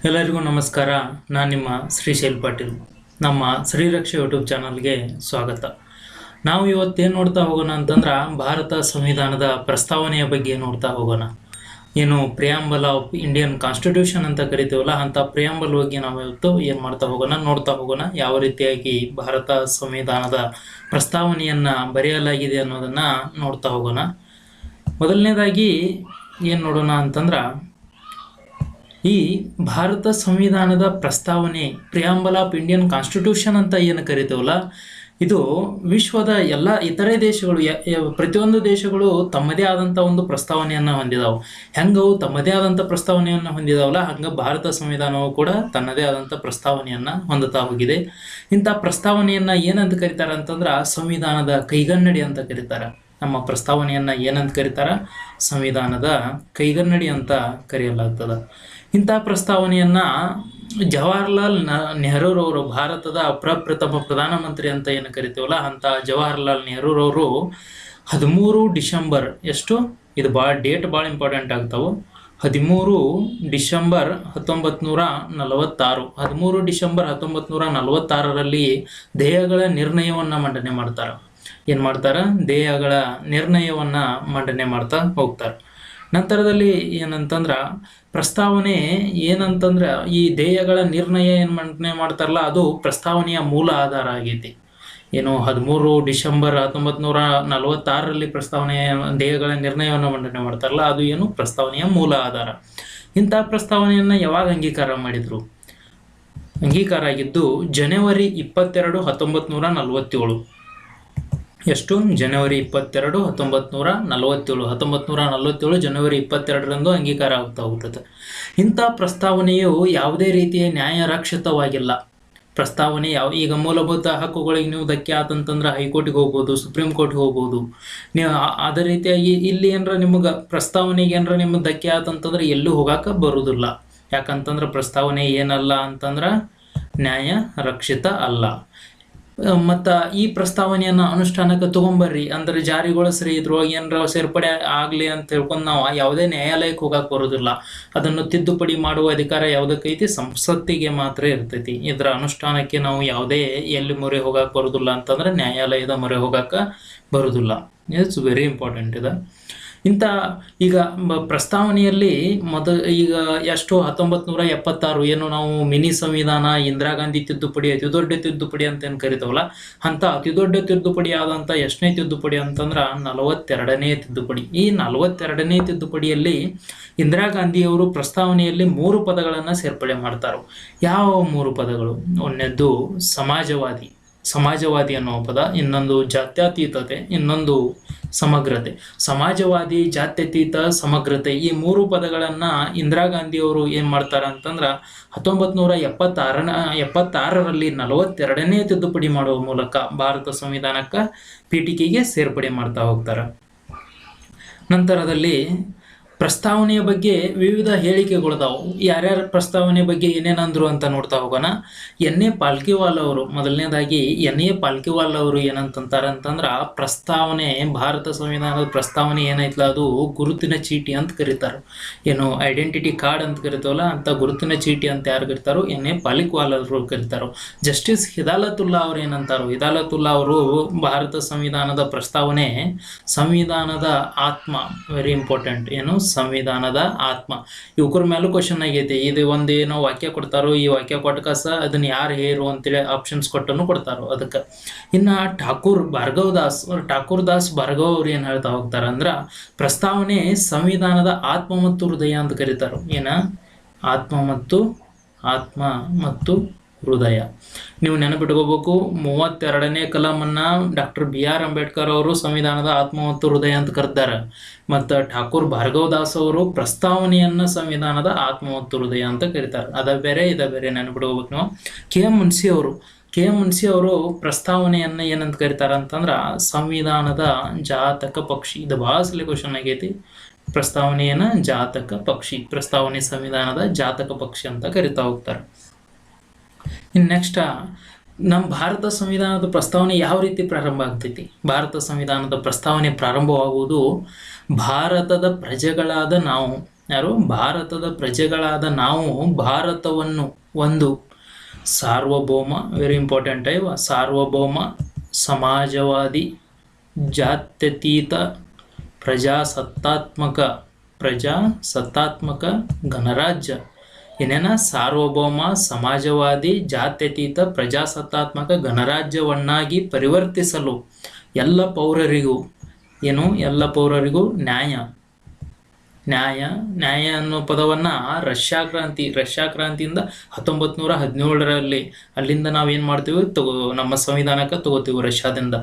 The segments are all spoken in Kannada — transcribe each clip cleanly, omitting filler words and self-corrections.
ಎಲ್ಲರಿಗೂ ನಮಸ್ಕಾರ. ನಾನು ನಿಮ್ಮ ಶ್ರೀಶೈಲ್ ಪಾಟೀಲ್. ನಮ್ಮ ಶ್ರೀರಕ್ಷೆ ಯೂಟ್ಯೂಬ್ ಚಾನಲ್ಗೆ ಸ್ವಾಗತ. ನಾವು ಇವತ್ತೇನು ನೋಡ್ತಾ ಹೋಗೋಣ ಅಂತಂದ್ರೆ ಭಾರತ ಸಂವಿಧಾನದ ಪ್ರಸ್ತಾವನೆಯ ಬಗ್ಗೆ ನೋಡ್ತಾ ಹೋಗೋಣ. ಏನು ಪ್ರಿಯಾಂಬಲ್ ಆಫ್ ಇಂಡಿಯನ್ ಕಾನ್ಸ್ಟಿಟ್ಯೂಷನ್ ಅಂತ ಕರಿತೀವಲ್ಲ, ಅಂಥ ಪ್ರಿಯಾಂಬಲ್ ಬಗ್ಗೆ ನಾವು ಇವತ್ತು ಏನು ನೋಡ್ತಾ ಹೋಗೋಣ. ಯಾವ ರೀತಿಯಾಗಿ ಭಾರತ ಸಂವಿಧಾನದ ಪ್ರಸ್ತಾವನೆಯನ್ನು ಬರೆಯಲಾಗಿದೆ ಅನ್ನೋದನ್ನು ನೋಡ್ತಾ ಹೋಗೋಣ. ಮೊದಲನೇದಾಗಿ ಏನು ನೋಡೋಣ ಅಂತಂದ್ರೆ, ಈ ಭಾರತ ಸಂವಿಧಾನದ ಪ್ರಸ್ತಾವನೆ ಪ್ರಿಯಾಂಬಲ್ ಆಫ್ ಇಂಡಿಯನ್ ಕಾನ್ಸ್ಟಿಟ್ಯೂಷನ್ ಅಂತ ಏನು ಕರಿತೀವಲ್ಲ, ಇದು ವಿಶ್ವದ ಎಲ್ಲ ಇತರೆ ದೇಶಗಳು ಪ್ರತಿಯೊಂದು ದೇಶಗಳು ತಮ್ಮದೇ ಆದಂಥ ಒಂದು ಪ್ರಸ್ತಾವನೆಯನ್ನು ಹೊಂದಿದಾವೆ. ಹೆಂಗವು ತಮ್ಮದೇ ಆದಂಥ ಪ್ರಸ್ತಾವನೆಯನ್ನು ಹೊಂದಿದಾವಲ್ಲ, ಹಂಗೆ ಭಾರತ ಸಂವಿಧಾನವು ಕೂಡ ತನ್ನದೇ ಆದಂಥ ಪ್ರಸ್ತಾವನೆಯನ್ನು ಹೊಂದುತ್ತಾ ಹೋಗಿದೆ. ಇಂಥ ಪ್ರಸ್ತಾವನೆಯನ್ನು ಏನಂತ ಕರೀತಾರೆ ಅಂತಂದ್ರೆ ಸಂವಿಧಾನದ ಕೈಗನ್ನಡಿ ಅಂತ ಕರೀತಾರೆ. ನಮ್ಮ ಪ್ರಸ್ತಾವನೆಯನ್ನು ಏನಂತ ಕರೀತಾರೆ? ಸಂವಿಧಾನದ ಕೈಗನ್ನಡಿ ಅಂತ ಕರೆಯಲಾಗ್ತದೆ. ಇಂಥ ಪ್ರಸ್ತಾವನೆಯನ್ನು ಜವಾಹರ್ಲಾಲ್ ನೆಹರೂರವರು, ಭಾರತದ ಪ್ರಪ್ರಥಮ ಪ್ರಧಾನಮಂತ್ರಿ ಅಂತ ಏನು ಕರಿತೀವಲ್ಲ, ಅಂಥ ಜವಾಹರ್ಲಾಲ್ ನೆಹರೂರವರು 13 ಡಿಸೆಂಬರ್ ಇದು ಡೇಟ್ ಭಾಳ ಇಂಪಾರ್ಟೆಂಟ್ ಆಗ್ತಾವೆ. 13 ಡಿಸೆಂಬರ್ 1946 13 ಡಿಸೆಂಬರ್ 1946ರಲ್ಲಿ ಧ್ಯೇಯಗಳ ನಿರ್ಣಯವನ್ನು ಮಂಡನೆ ಮಾಡ್ತಾರೆ. ಏನು ಮಾಡ್ತಾರೆ? ಧ್ಯೇಯಗಳ ನಿರ್ಣಯವನ್ನು ಮಂಡನೆ ಮಾಡ್ತಾ ಹೋಗ್ತಾರೆ. ನಂತರದಲ್ಲಿ ಏನಂತಂದ್ರೆ ಪ್ರಸ್ತಾವನೆ ಏನಂತಂದ್ರೆ, ಈ ಧ್ಯೇಯಗಳ ನಿರ್ಣಯ ಏನು ಮಂಡನೆ ಮಾಡ್ತಾರಲ್ಲ, ಅದು ಪ್ರಸ್ತಾವನೆಯ ಮೂಲ ಆಧಾರ ಆಗೈತಿ. ಏನು 13 ಡಿಸೆಂಬರ್ 1946ರಲ್ಲಿ ಪ್ರಸ್ತಾವನೆಯ ಧ್ಯೇಯಗಳ ನಿರ್ಣಯವನ್ನು ಮಂಡನೆ ಮಾಡ್ತಾರಲ್ಲ, ಅದು ಏನು ಪ್ರಸ್ತಾವನೆಯ ಮೂಲ ಆಧಾರ. ಇಂಥ ಪ್ರಸ್ತಾವನೆಯನ್ನು ಯಾವಾಗ ಅಂಗೀಕಾರ ಮಾಡಿದರು? ಅಂಗೀಕಾರ ಆಗಿದ್ದು ಜನವರಿ 22, 1947. ಜನವರಿ 22, 1947. 1947 ಜನವರಿ 22ರಂದು ಅಂಗೀಕಾರ ಆಗ್ತಾ ಹೋಗ್ತದೆ. ಇಂಥ ಪ್ರಸ್ತಾವನೆಯು ಯಾವುದೇ ರೀತಿಯ ನ್ಯಾಯರಕ್ಷಿತವಾಗಿಲ್ಲ. ಪ್ರಸ್ತಾವನೆ ಈಗ ಮೂಲಭೂತ ಹಕ್ಕುಗಳಿಗೆ ನೀವು ಧಕ್ಕೆ ಆತಂತಂದ್ರೆ ಹೈಕೋರ್ಟಿಗೆ ಹೋಗ್ಬೋದು, ಸುಪ್ರೀಂ ಕೋರ್ಟ್ಗೆ ಹೋಗ್ಬೋದು. ನೀವು ಅದೇ ರೀತಿಯಾಗಿ ಇಲ್ಲಿ ಏನರ ನಿಮಗೆ ಪ್ರಸ್ತಾವನೆಗೆ ಏನರ ನಿಮಗೆ ಧಕ್ಕೆ ಆತಂತಂದ್ರೆ ಎಲ್ಲೂ ಹೋಗಾಕ ಬರುವುದಿಲ್ಲ. ಯಾಕಂತಂದ್ರೆ ಪ್ರಸ್ತಾವನೆ ಏನಲ್ಲ ಅಂತಂದ್ರೆ ನ್ಯಾಯ ರಕ್ಷಿತ ಅಲ್ಲ. ಮತ್ತು ಈ ಪ್ರಸ್ತಾವನೆಯನ್ನು ಅನುಷ್ಠಾನಕ್ಕೆ ತೊಗೊಂಬರ್ರಿ ಅಂದರೆ ಜಾರಿಗೊಳಿಸ್ರಿ, ಇದ್ರೊಳಗೆ ಏನರ ಸೇರ್ಪಡೆ ಆಗಲಿ ಅಂತ ಹೇಳ್ಕೊಂಡು ನಾವು ಯಾವುದೇ ನ್ಯಾಯಾಲಯಕ್ಕೆ ಹೋಗಕ್ಕೆ ಬರೋದಿಲ್ಲ. ಅದನ್ನು ತಿದ್ದುಪಡಿ ಮಾಡುವ ಅಧಿಕಾರ ಯಾವುದಕ್ಕೈತಿ? ಸಂಸತ್ತಿಗೆ ಮಾತ್ರ ಇರ್ತೈತಿ. ಇದರ ಅನುಷ್ಠಾನಕ್ಕೆ ನಾವು ಯಾವುದೇ ಎಲ್ಲಿ ಮೊರೆ ಹೋಗಕ್ಕೆ ಬರೋದಿಲ್ಲ ಅಂತಂದ್ರೆ ನ್ಯಾಯಾಲಯದ ಮೊರೆ ಹೋಗಕ್ಕೆ ಬರೋದಿಲ್ಲ. ಇಟ್ಸ್ ವೆರಿ ಇಂಪಾರ್ಟೆಂಟ್ ಇದೆ. ಇಂಥ ಈಗ ಪ್ರಸ್ತಾವನೆಯಲ್ಲಿ ಈಗ 1976 ಏನು ನಾವು ಮಿನಿ ಸಂವಿಧಾನ, ಇಂದಿರಾ ಗಾಂಧಿ ತಿದ್ದುಪಡಿ, ಅತಿ ದೊಡ್ಡ ತಿದ್ದುಪಡಿ ಅಂತ ಏನು ಕರಿತಾವಲ್ಲ, ಅಂಥ ಅತಿ ದೊಡ್ಡ ತಿದ್ದುಪಡಿ ಆದಂಥ ಎಷ್ಟನೇ ತಿದ್ದುಪಡಿ ಅಂತಂದ್ರೆ 42ನೇ ತಿದ್ದುಪಡಿ. ಈ 42ನೇ ತಿದ್ದುಪಡಿಯಲ್ಲಿ ಇಂದಿರಾ ಗಾಂಧಿಯವರು ಪ್ರಸ್ತಾವನೆಯಲ್ಲಿ 3 ಪದಗಳನ್ನು ಸೇರ್ಪಡೆ ಮಾಡ್ತಾರೆ. ಯಾವ 3 ಪದಗಳು? ಒಂದನೇದ್ದು ಸಮಾಜವಾದಿ ಅನ್ನೋ ಪದ, ಇನ್ನೊಂದು ಜಾತ್ಯತೀತತೆ, ಇನ್ನೊಂದು ಸಮಗ್ರತೆ. ಸಮಾಜವಾದಿ, ಜಾತ್ಯತೀತ, ಸಮಗ್ರತೆ ಈ 3 ಪದಗಳನ್ನು ಇಂದಿರಾ ಗಾಂಧಿಯವರು ಏನು ಮಾಡ್ತಾರೆ ಅಂತಂದ್ರೆ 1976ರಲ್ಲಿ 42ನೇ ತಿದ್ದುಪಡಿ ಮಾಡುವ ಮೂಲಕ ಭಾರತ ಸಂವಿಧಾನಕ್ಕೆ ಪೀಠಿಕೆಗೆ ಸೇರ್ಪಡೆ ಮಾಡ್ತಾ ಹೋಗ್ತಾರೆ. ನಂತರದಲ್ಲಿ ಪ್ರಸ್ತಾವನೆಯ ಬಗ್ಗೆ ವಿವಿಧ ಹೇಳಿಕೆಗಳಿದಾವು. ಯಾರ್ಯಾರ ಪ್ರಸ್ತಾವನೆ ಬಗ್ಗೆ ಏನೇನಂದ್ರು ಅಂತ ನೋಡ್ತಾ ಹೋಗೋಣ. ಎನ್.ಎ. ಪಾಲ್ಕಿವಾಲ್ ಅವರು, ಮೊದಲನೇದಾಗಿ ಎನ್.ಎ. ಪಾಲ್ಕಿವಾಲ್ ಅವರು ಏನಂತಾರೆ ಅಂತಂದ್ರೆ, ಪ್ರಸ್ತಾವನೆ ಭಾರತ ಸಂವಿಧಾನದ ಪ್ರಸ್ತಾವನೆ ಏನೈತಲ್ಲ ಅದು ಗುರುತಿನ ಚೀಟಿ ಅಂತ ಕರೀತಾರೆ. ಏನು ಐಡೆಂಟಿಟಿ ಕಾರ್ಡ್ ಅಂತ ಕರಿತಾವಲ್ಲ, ಅಂತ ಗುರುತಿನ ಚೀಟಿ ಅಂತ ಯಾರು ಕರಿತಾರೋ ಎನ್.ಎ. ಪಾಲ್ಕಿವಾಲ್ ಅವರು ಕರೀತಾರೋ. ಜಸ್ಟಿಸ್ ಹಿದಾಯತುಲ್ಲಾ ಅವರು ಏನಂತಾರೋ, ಹಿದಾಯತುಲ್ಲಾ ಅವರು ಭಾರತ ಸಂವಿಧಾನದ ಪ್ರಸ್ತಾವನೆ ಸಂವಿಧಾನದ ಆತ್ಮ, ವೆರಿ ಇಂಪಾರ್ಟೆಂಟ್, ಏನು ಸಂವಿಧಾನದ ಆತ್ಮ. ಇವ್ರ ಮೇಲೂ ಕ್ವಶನ್ ಆಗೈತಿ. ಇದು ಒಂದೇನೋ ವಾಕ್ಯ ಕೊಡ್ತಾರೋ, ಈ ವಾಕ್ಯ ಕೊಟ್ಟಕಸ ಅದನ್ನ ಯಾರು ಹೇರು ಅಂತೇಳಿ ಆಪ್ಷನ್ಸ್ ಕೊಟ್ಟನು ಕೊಡ್ತಾರೋ ಅದಕ್ಕೆ. ಇನ್ನು ಠಾಕೂರ್ ದಾಸ್ ಭಾರ್ಗವ್ ಅವ್ರು ಏನು ಹೇಳ್ತಾ ಹೋಗ್ತಾರ ಅಂದ್ರೆ, ಪ್ರಸ್ತಾವನೆ ಸಂವಿಧಾನದ ಆತ್ಮ ಮತ್ತು ಹೃದಯ ಅಂತ ಕರೀತಾರೋ. ಏನ ಆತ್ಮ ಮತ್ತು ಹೃದಯ. ನೀವು ನೆನಪಿಟ್ಕೋಬೇಕು, 32ನೇ ಕಲಮನ್ನ ಡಾಕ್ಟರ್ ಬಿ.ಆರ್. ಅಂಬೇಡ್ಕರ್ ಅವರು ಸಂವಿಧಾನದ ಆತ್ಮ ಮತ್ತು ಹೃದಯ ಅಂತ ಕರ್ತಾರೆ. ಮತ್ತು ಠಾಕೂರ್ ಭಾರ್ಗವ್ ದಾಸ್ ಅವರು ಪ್ರಸ್ತಾವನೆಯನ್ನ ಸಂವಿಧಾನದ ಆತ್ಮ ಮತ್ತು ಹೃದಯ ಅಂತ ಕರೀತಾರೆ. ಅದ ಬೇರೆ ಇದ ಬೇರೆ ನೆನಪಿಟ್ಕೋಬೇಕು ನೀವು. ಕೆ ಎಂ ಮುನ್ಸಿ ಅವರು ಪ್ರಸ್ತಾವನೆಯನ್ನ ಏನಂತ ಕರೀತಾರ ಅಂತಂದ್ರ ಸಂವಿಧಾನದ ಜಾತಕ ಪಕ್ಷಿ. ಇದು ಭಾಳ ಸಲ ಕ್ವಶನ್ ಆಗೈತಿ. ಪ್ರಸ್ತಾವನೆಯನ್ನ ಜಾತಕ ಪಕ್ಷಿ, ಪ್ರಸ್ತಾವನೆ ಸಂವಿಧಾನದ ಜಾತಕ ಪಕ್ಷಿ ಅಂತ ಕರಿತಾ ಹೋಗ್ತಾರೆ. ಇನ್ನು ನೆಕ್ಸ್ಟ್ ನಮ್ಮ ಭಾರತ ಸಂವಿಧಾನದ ಪ್ರಸ್ತಾವನೆ ಯಾವ ರೀತಿ ಪ್ರಾರಂಭ ಆಗ್ತೈತಿ? ಭಾರತ ಸಂವಿಧಾನದ ಪ್ರಸ್ತಾವನೆ ಪ್ರಾರಂಭವಾಗುವುದು ಭಾರತದ ಪ್ರಜೆಗಳಾದ ನಾವು ಯಾರು? ಭಾರತದ ಪ್ರಜೆಗಳಾದ ನಾವು ಭಾರತವನ್ನು ಒಂದು ಸಾರ್ವಭೌಮ, ವೆರಿ ಇಂಪಾರ್ಟೆಂಟ್ ಅಯ್ಯವ, ಸಾರ್ವಭೌಮ ಸಮಾಜವಾದಿ ಜಾತ್ಯತೀತ ಪ್ರಜಾಸತ್ತಾತ್ಮಕ ಗಣರಾಜ್ಯ. ಏನೇನ? ಸಾರ್ವಭೌಮ ಸಮಾಜವಾದಿ ಜಾತ್ಯತೀತ ಪ್ರಜಾಸತ್ತಾತ್ಮಕ ಗಣರಾಜ್ಯವನ್ನಾಗಿ ಪರಿವರ್ತಿಸಲು ಎಲ್ಲ ಪೌರರಿಗೂ ಎಲ್ಲ ಪೌರರಿಗೂ ನ್ಯಾಯ ಅನ್ನೋ ಪದವನ್ನು ರಷ್ಯಾ ಕ್ರಾಂತಿಯಿಂದ 1917ರಲ್ಲಿ ಅಲ್ಲಿಂದ ನಾವೇನು ಮಾಡ್ತೀವಿ, ನಮ್ಮ ಸಂವಿಧಾನಕ್ಕೆ ತಗೋತೀವಿ ರಷ್ಯಾದಿಂದ.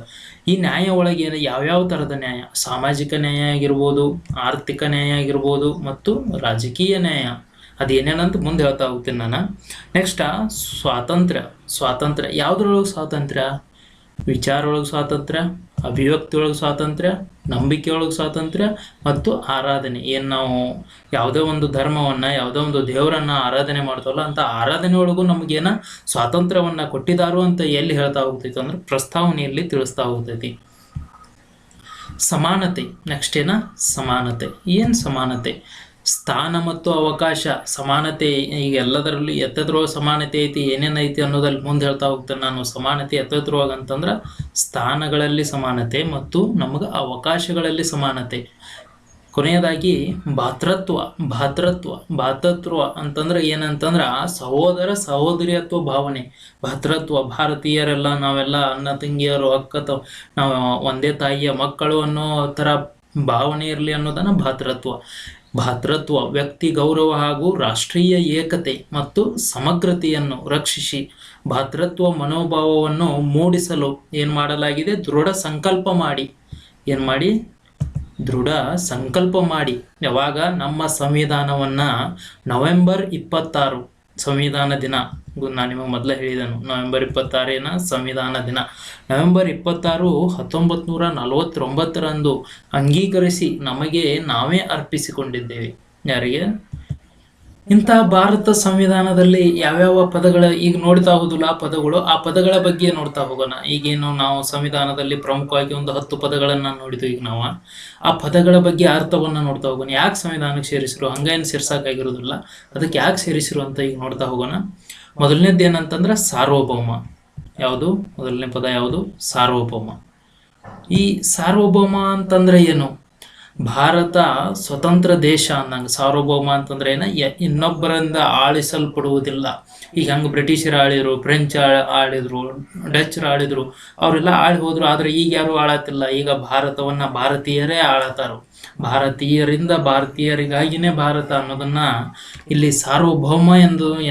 ಈ ನ್ಯಾಯ ಒಳಗೆ ಯಾವ್ಯಾವ ಥರದ ನ್ಯಾಯ? ಸಾಮಾಜಿಕ ನ್ಯಾಯ ಆಗಿರ್ಬೋದು, ಆರ್ಥಿಕ ನ್ಯಾಯ ಆಗಿರ್ಬೋದು, ಮತ್ತು ರಾಜಕೀಯ ನ್ಯಾಯ. ಅದೇನೇನಂತ ಮುಂದೆ ಹೇಳ್ತಾ ಹೋಗ್ತೀನಿ ನಾನು. ನೆಕ್ಸ್ಟ್ ಸ್ವಾತಂತ್ರ್ಯ. ಯಾವುದ್ರೊಳಗೆ ಸ್ವಾತಂತ್ರ್ಯ? ವಿಚಾರೊಳಗೆ ಸ್ವಾತಂತ್ರ್ಯ, ಅಭಿವ್ಯಕ್ತಿಯೊಳಗೆ ಸ್ವಾತಂತ್ರ್ಯ, ನಂಬಿಕೆಯೊಳಗೆ ಸ್ವಾತಂತ್ರ್ಯ, ಮತ್ತು ಆರಾಧನೆ. ಏನು ನಾವು ಯಾವುದೇ ಒಂದು ಧರ್ಮವನ್ನು, ಯಾವುದೇ ಒಂದು ದೇವರನ್ನು ಆರಾಧನೆ ಮಾಡ್ತೀವಲ್ಲ, ಅಂತ ಆರಾಧನೆ ಒಳಗೂ ನಮಗೇನ ಸ್ವಾತಂತ್ರ್ಯವನ್ನು ಕೊಟ್ಟಿದ್ದಾರು ಅಂತ ಎಲ್ಲಿ ಹೇಳ್ತಾ ಹೋಗ್ತೈತಿ ಅಂದ್ರೆ ಪ್ರಸ್ತಾವನೆಯಲ್ಲಿ ತಿಳಿಸ್ತಾ ಹೋಗ್ತೈತಿ. ಸಮಾನತೆ. ನೆಕ್ಸ್ಟ್ ಸಮಾನತೆ. ಏನು ಸಮಾನತೆ? ಸ್ಥಾನ ಮತ್ತು ಅವಕಾಶ ಸಮಾನತೆ. ಈಗ ಎಲ್ಲದರಲ್ಲಿ ಎತ್ತದ್ರೊಳಗೆ ಸಮಾನತೆ ಐತಿ, ಏನೇನೈತಿ ಅನ್ನೋದಲ್ಲಿ ಮುಂದೆ ಹೇಳ್ತಾ ಹೋಗ್ತೇನೆ ನಾನು. ಸಮಾನತೆ ಎತ್ತದ್ರೊಳಗೆ ಅಂತಂದ್ರೆ ಸ್ಥಾನಗಳಲ್ಲಿ ಸಮಾನತೆ ಮತ್ತು ನಮಗೆ ಅವಕಾಶಗಳಲ್ಲಿ ಸಮಾನತೆ. ಕೊನೆಯದಾಗಿ ಭಾತೃತ್ವ ಅಂತಂದ್ರೆ ಏನಂತಂದ್ರೆ ಸಹೋದರ ಸಹೋದರಿಯತ್ವ ಭಾವನೆ. ಭಾತೃತ್ವ, ಭಾರತೀಯರೆಲ್ಲ ನಾವೆಲ್ಲ ಅಣ್ಣ ತಂಗಿಯರು, ನಾವು ಒಂದೇ ತಾಯಿಯ ಮಕ್ಕಳು ಅನ್ನೋ ಥರ ಭಾವನೆ ಇರಲಿ ಅನ್ನೋದನ್ನ ಭಾತೃತ್ವ ವ್ಯಕ್ತಿ ಗೌರವ ಹಾಗೂ ರಾಷ್ಟ್ರೀಯ ಏಕತೆ ಮತ್ತು ಸಮಗ್ರತೆಯನ್ನು ರಕ್ಷಿಸಿ ಭಾತೃತ್ವ ಮನೋಭಾವವನ್ನು ಮೂಡಿಸಲು ಏನು ಮಾಡಲಾಗಿದೆ? ದೃಢ ಸಂಕಲ್ಪ ಮಾಡಿ ಯಾವಾಗ? ನಮ್ಮ ಸಂವಿಧಾನವನ್ನು ನವೆಂಬರ್ 26 ಸಂವಿಧಾನ ದಿನ. ನಾನು ನಿಮಗೆ ಮೊದಲೇ ಹೇಳಿದನು, ನವೆಂಬರ್ 26 ಸಂವಿಧಾನ ದಿನ. ನವೆಂಬರ್ 26 1949ರಂದು ಅಂಗೀಕರಿಸಿ ನಮಗೆ ನಾವೇ ಅರ್ಪಿಸಿಕೊಂಡಿದ್ದೇವೆ. ಯಾರಿಗೆ? ಇಂಥ ಭಾರತ ಸಂವಿಧಾನದಲ್ಲಿ ಯಾವ್ಯಾವ ಪದಗಳ ಈಗ ನೋಡ್ತಾ ಹೋದಲ್ಲ ಆ ಪದಗಳ ಬಗ್ಗೆ ನೋಡ್ತಾ ಹೋಗೋಣ. ಈಗೇನು ನಾವು ಸಂವಿಧಾನದಲ್ಲಿ ಪ್ರಮುಖವಾಗಿ ಒಂದು 10 ಪದಗಳನ್ನು ನೋಡಿದ್ವಿ. ಈಗ ನಾವು ಆ ಪದಗಳ ಬಗ್ಗೆ ಅರ್ಥವನ್ನು ನೋಡ್ತಾ ಹೋಗೋಣ. ಯಾಕೆ ಸಂವಿಧಾನಕ್ಕೆ ಸೇರಿಸಿರು? ಹಂಗೇನು ಸೇರ್ಸೋಕ್ಕಾಗಿರೋದಿಲ್ಲ, ಅದಕ್ಕೆ ಯಾಕೆ ಸೇರಿಸಿರು ಅಂತ ಈಗ ನೋಡ್ತಾ ಹೋಗೋಣ. ಮೊದಲನೇದು ಏನಂತಂದ್ರೆ ಸಾರ್ವಭೌಮ. ಯಾವುದು? ಮೊದಲನೇ ಪದ ಯಾವುದು? ಸಾರ್ವಭೌಮ. ಈ ಸಾರ್ವಭೌಮ ಅಂತಂದ್ರೆ ಏನು? ಭಾರತ ಸ್ವತಂತ್ರ ದೇಶ ಅಂದಂಗೆ. ಸಾರ್ವಭೌಮ ಅಂತಂದ್ರೆ ಇನ್ನೊಬ್ಬರಿಂದ ಆಳಿಸಲ್ಪಡುವುದಿಲ್ಲ. ಈಗ ಹಂಗೆ ಬ್ರಿಟಿಷರು ಆಳಿದ್ರು, ಫ್ರೆಂಚ್ ಆಳಿದ್ರು, ಡಚರು ಆಳಿದ್ರು, ಅವರೆಲ್ಲ ಆಳಿ ಹೋದ್ರು. ಆದರೆ ಈಗ ಯಾರು ಆಳತ್ತಿಲ್ಲ. ಈಗ ಭಾರತವನ್ನು ಭಾರತೀಯರೇ ಆಳತಾರು. ಭಾರತೀಯರಿಂದ ಭಾರತೀಯರಿಗಾಗಿನೇ ಭಾರತ ಅನ್ನೋದನ್ನ ಇಲ್ಲಿ ಸಾರ್ವಭೌಮ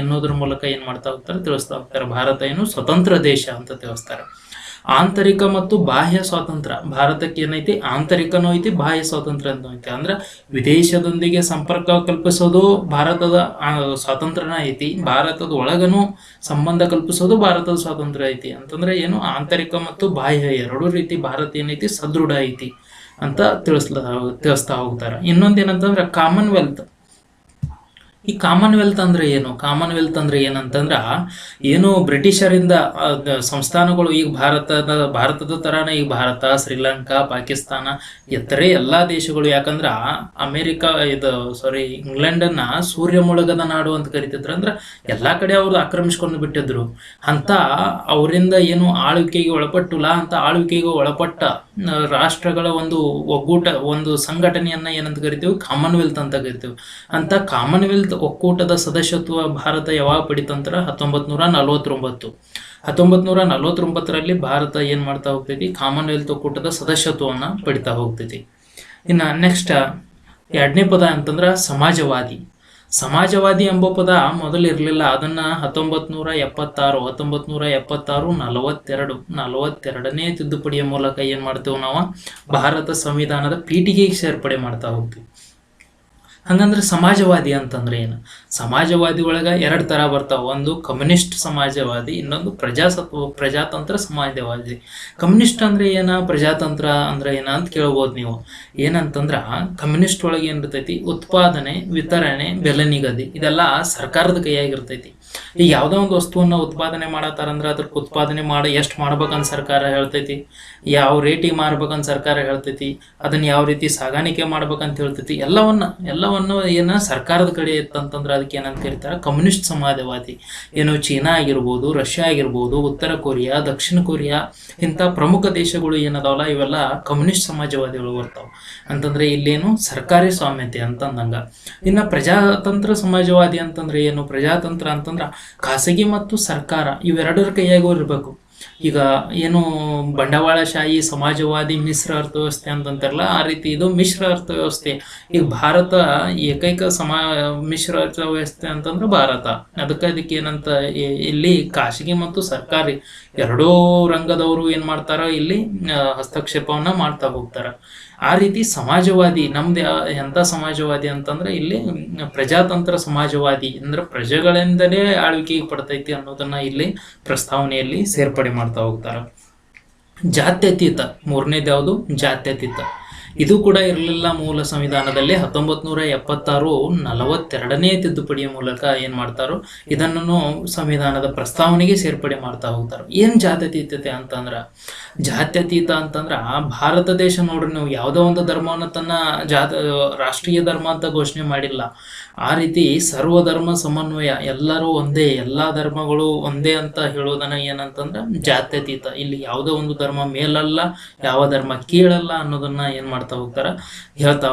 ಎನ್ನೋದ್ರ ಮೂಲಕ ಏನು ಮಾಡ್ತಾ ಹೋಗ್ತಾರೆ? ತಿಳಿಸ್ತಾ ಹೋಗ್ತಾರೆ. ಭಾರತ ಸ್ವತಂತ್ರ ದೇಶ ಅಂತ ತಿಳಿಸ್ತಾರೆ. ಆಂತರಿಕ ಮತ್ತು ಬಾಹ್ಯ ಸ್ವಾತಂತ್ರ್ಯ. ಭಾರತಕ್ಕೆ ಏನೈತಿ? ಆಂತರಿಕನೂ ಐತಿ, ಬಾಹ್ಯ ಸ್ವಾತಂತ್ರ್ಯ ಅಂತ ಐತಿ. ಅಂದ್ರೆ ವಿದೇಶದೊಂದಿಗೆ ಸಂಪರ್ಕ ಕಲ್ಪಿಸೋದು ಭಾರತದ ಸ್ವಾತಂತ್ರ್ಯನ ಐತಿ. ಭಾರತದ ಒಳಗನು ಸಂಬಂಧ ಕಲ್ಪಿಸೋದು ಭಾರತದ ಸ್ವಾತಂತ್ರ್ಯ ಐತಿ. ಅಂತಂದ್ರೆ ಏನು? ಆಂತರಿಕ ಮತ್ತು ಬಾಹ್ಯ ಎರಡೂ ರೀತಿ ಭಾರತ ಏನೈತಿ? ಸದೃಢ ಐತಿ ಅಂತ ತಿಳಿಸ್ತಾ ಹೋಗ್ತಾರೆ. ಇನ್ನೊಂದೇನಂತಂದ್ರೆ ಕಾಮನ್ವೆಲ್ತ್. ಈ ಕಾಮನ್ವೆಲ್ತ್ ಅಂದ್ರೆ ಏನು? ಕಾಮನ್ವೆಲ್ತ್ ಅಂದ್ರೆ ಏನಂತಂದ್ರ ಏನು ಬ್ರಿಟಿಷರಿಂದ ಸಂಸ್ಥಾನಗಳು ಈಗ ಭಾರತದ ತರಾನೇ ಈಗ ಭಾರತ, ಶ್ರೀಲಂಕಾ, ಪಾಕಿಸ್ತಾನ ಇತರೆ ಎಲ್ಲಾ ದೇಶಗಳು. ಯಾಕಂದ್ರ ಇಂಗ್ಲೆಂಡನ್ನ ಸೂರ್ಯ ಮುಳುಗದ ನಾಡು ಅಂತ ಕರಿತಿದ್ರು. ಅಂದ್ರೆ ಎಲ್ಲಾ ಕಡೆ ಅವ್ರು ಆಕ್ರಮಿಸ್ಕೊಂಡು ಬಿಟ್ಟಿದ್ರು. ಅಂತ ಅವರಿಂದ ಏನು ಆಳ್ವಿಕೆಗೆ ಒಳಪಟ್ಟ ರಾಷ್ಟ್ರಗಳ ಒಂದು ಒಕ್ಕೂಟ, ಒಂದು ಸಂಘಟನೆಯನ್ನ ಏನಂತ ಕರಿತೀವಿ? ಕಾಮನ್ವೆಲ್ತ್ ಅಂತ ಕರಿತೀವಿ. ಅಂತ ಕಾಮನ್ವೆಲ್ತ್ ಒಕ್ಕೂಟದ ಸದಸ್ಯತ್ವ ಭಾರತ ಯಾವಾಗ ಪಡಿತಂತ್ರ? 1949. 1949ರಲ್ಲಿ ಭಾರತ ಏನ್ ಮಾಡ್ತಾ ಹೋಗ್ತೈತಿ? ಕಾಮನ್ವೆಲ್ತ್ ಒಕ್ಕೂಟದ ಸದಸ್ಯತ್ವವನ್ನು ಪಡಿತಾ ಹೋಗ್ತೈತಿ. ಇನ್ನು ನೆಕ್ಸ್ಟ್ ಎರಡನೇ ಪದ ಅಂತಂದ್ರ ಸಮಾಜವಾದಿ. ಸಮಾಜವಾದಿ ಎಂಬ ಪದ ಮೊದಲು ಇರಲಿಲ್ಲ. ಅದನ್ನ 1976 ತಿದ್ದುಪಡಿಯ ಮೂಲಕ ಏನ್ ಮಾಡ್ತೇವೆ ನಾವು? ಭಾರತ ಸಂವಿಧಾನದ ಪೀಠಿಗೆಗೆ ಸೇರ್ಪಡೆ ಮಾಡ್ತಾ ಹೋಗ್ತೀವಿ. ಹಂಗಂದ್ರೆ ಸಮಾಜವಾದಿ ಅಂತಂದ್ರೆ ಏನು? ಸಮಾಜವಾದಿ ಒಳಗ 2 ತರ ಬರ್ತಾವ. ಒಂದು ಕಮ್ಯುನಿಸ್ಟ್ ಸಮಾಜವಾದಿ, ಇನ್ನೊಂದು ಪ್ರಜಾತಂತ್ರ ಸಮಾಜವಾದಿ. ಕಮ್ಯುನಿಸ್ಟ್ ಅಂದ್ರೆ ಏನ? ಪ್ರಜಾತಂತ್ರ ಅಂದ್ರೆ ಏನ ಅಂತ ಕೇಳ್ಬೋದು ನೀವು. ಏನಂತಂದ್ರ ಕಮ್ಯುನಿಸ್ಟ್ ಒಳಗೆ ಏನಿರ್ತೈತಿ? ಉತ್ಪಾದನೆ, ವಿತರಣೆ, ಬೆಲೆ ನಿಗದಿ ಇದೆಲ್ಲ ಸರ್ಕಾರದ ಕೈಯಾಗಿರ್ತೈತಿ. ಈಗ ಯಾವುದೋ ಒಂದು ವಸ್ತುವನ್ನು ಉತ್ಪಾದನೆ ಮಾಡತ್ತಾರಂದ್ರೆ ಅದಕ್ಕೆ ಉತ್ಪಾದನೆ ಮಾಡಿ ಎಷ್ಟು ಮಾಡ್ಬೇಕಂತ ಸರ್ಕಾರ ಹೇಳ್ತೈತಿ, ಯಾವ ರೇಟಿಗೆ ಮಾರ್ಬೇಕಂತ ಸರ್ಕಾರ ಹೇಳ್ತೈತಿ, ಅದನ್ನು ಯಾವ ರೀತಿ ಸಾಗಾಣಿಕೆ ಮಾಡ್ಬೇಕಂತ ಹೇಳ್ತೈತಿ, ಎಲ್ಲವನ್ನು ಏನ ಸರ್ಕಾರದ ಕಡೆ ಇತ್ತಂತಂದ್ರೆ ಅದಕ್ಕೆ ಏನಂತ ಕರೀತಾರೆ, ಕಮ್ಯುನಿಸ್ಟ್ ಸಮಾಜವಾದಿ. ಏನು ಚೀನಾ ಆಗಿರ್ಬೋದು, ರಷ್ಯಾ ಆಗಿರ್ಬೋದು, ಉತ್ತರ ಕೊರಿಯಾ, ದಕ್ಷಿಣ ಕೊರಿಯಾ, ಇಂಥ ಪ್ರಮುಖ ದೇಶಗಳು ಏನದಾವಲ್ಲ ಇವೆಲ್ಲ ಕಮ್ಯುನಿಸ್ಟ್ ಸಮಾಜವಾದಿಗಳು ಬರ್ತಾವೆ. ಅಂತಂದ್ರೆ ಇಲ್ಲೇನು ಸರ್ಕಾರಿ ಸ್ವಾಮ್ಯತೆ ಅಂತಂದಂಗ. ಇನ್ನು ಪ್ರಜಾತಂತ್ರ ಸಮಾಜವಾದಿ ಅಂತಂದ್ರೆ ಏನು, ಪ್ರಜಾತಂತ್ರ ಅಂತಂದ್ರೆ ಖಾಸಗಿ ಮತ್ತು ಸರ್ಕಾರ ಇವೆರಡರ ಕೈಯಾಗೂ ಇರಬೇಕು. ಈಗ ಏನು ಬಂಡವಾಳಶಾಹಿ ಸಮಾಜವಾದಿ ಮಿಶ್ರ ಅರ್ಥವ್ಯವಸ್ಥೆ ಅಂತಂತಾರಲ್ಲ, ಆ ರೀತಿ ಇದು ಮಿಶ್ರ ಅರ್ಥವ್ಯವಸ್ಥೆ. ಈಗ ಭಾರತ ಏಕೈಕ ಮಿಶ್ರ ಅರ್ಥವ್ಯವಸ್ಥೆ ಅಂತಂದ್ರೆ ಭಾರತ. ಅದಕ್ಕೆ ಏನಂತ ಇಲ್ಲಿ ಖಾಸಗಿ ಮತ್ತು ಸರ್ಕಾರಿ ಎರಡೂ ರಂಗದವರು ಏನ್ ಮಾಡ್ತಾರ, ಇಲ್ಲಿ ಹಸ್ತಕ್ಷೇಪವನ್ನ ಮಾಡ್ತಾ ಹೋಗ್ತಾರ. ಆ ರೀತಿ ಸಮಾಜವಾದಿ ನಮ್ದು ಎಂಥ ಸಮಾಜವಾದಿ ಅಂತಂದ್ರೆ ಇಲ್ಲಿ ಪ್ರಜಾತಂತ್ರ ಸಮಾಜವಾದಿ ಅಂದ್ರೆ ಪ್ರಜೆಗಳಿಂದಲೇ ಆಳ್ವಿಕೆಗೆ ಪಡ್ತೈತಿ ಅನ್ನೋದನ್ನ ಇಲ್ಲಿ ಪ್ರಸ್ತಾವನೆಯಲ್ಲಿ ಸೇರ್ಪಡೆ ಮಾಡ್ತಾ ಹೋಗ್ತಾರ. ಜಾತ್ಯತೀತ, ಮೂರನೇದು ಯಾವುದು, ಜಾತ್ಯತೀತ. ಇದು ಕೂಡ ಇರಲಿಲ್ಲ ಮೂಲ ಸಂವಿಧಾನದಲ್ಲಿ. 1976 42ನೇ ತಿದ್ದುಪಡಿಯ ಮೂಲಕ ಏನ್ ಮಾಡ್ತಾರೋ ಇದನ್ನು ಸಂವಿಧಾನದ ಪ್ರಸ್ತಾವನೆಗೆ ಸೇರ್ಪಡೆ ಮಾಡ್ತಾ ಹೋಗ್ತಾರೆ. ಏನ್ ಜಾತ್ಯತೀತತೆ ಅಂತಂದ್ರ, ಜಾತ್ಯತೀತ ಅಂತಂದ್ರ ಭಾರತ ದೇಶ ನೋಡ್ರಿ, ನೀವು ಯಾವುದೋ ಒಂದು ಧರ್ಮವನ್ನು ತನ್ನ ರಾಷ್ಟ್ರೀಯ ಧರ್ಮ ಅಂತ ಘೋಷಣೆ ಮಾಡಿಲ್ಲ. ಆ ರೀತಿ ಸರ್ವಧರ್ಮ ಸಮನ್ವಯ, ಎಲ್ಲರೂ ಒಂದೇ, ಎಲ್ಲಾ ಧರ್ಮಗಳು ಒಂದೇ ಅಂತ ಹೇಳೋದನ್ನ ಏನಂತಂದ್ರ ಜಾತ್ಯತೀತ. ಇಲ್ಲಿ ಯಾವುದೋ ಒಂದು ಧರ್ಮ ಮೇಲಲ್ಲ, ಯಾವ ಧರ್ಮ ಕೀಳಲ್ಲ ಅನ್ನೋದನ್ನ ಏನ್ ಹೇಳ್ತಾ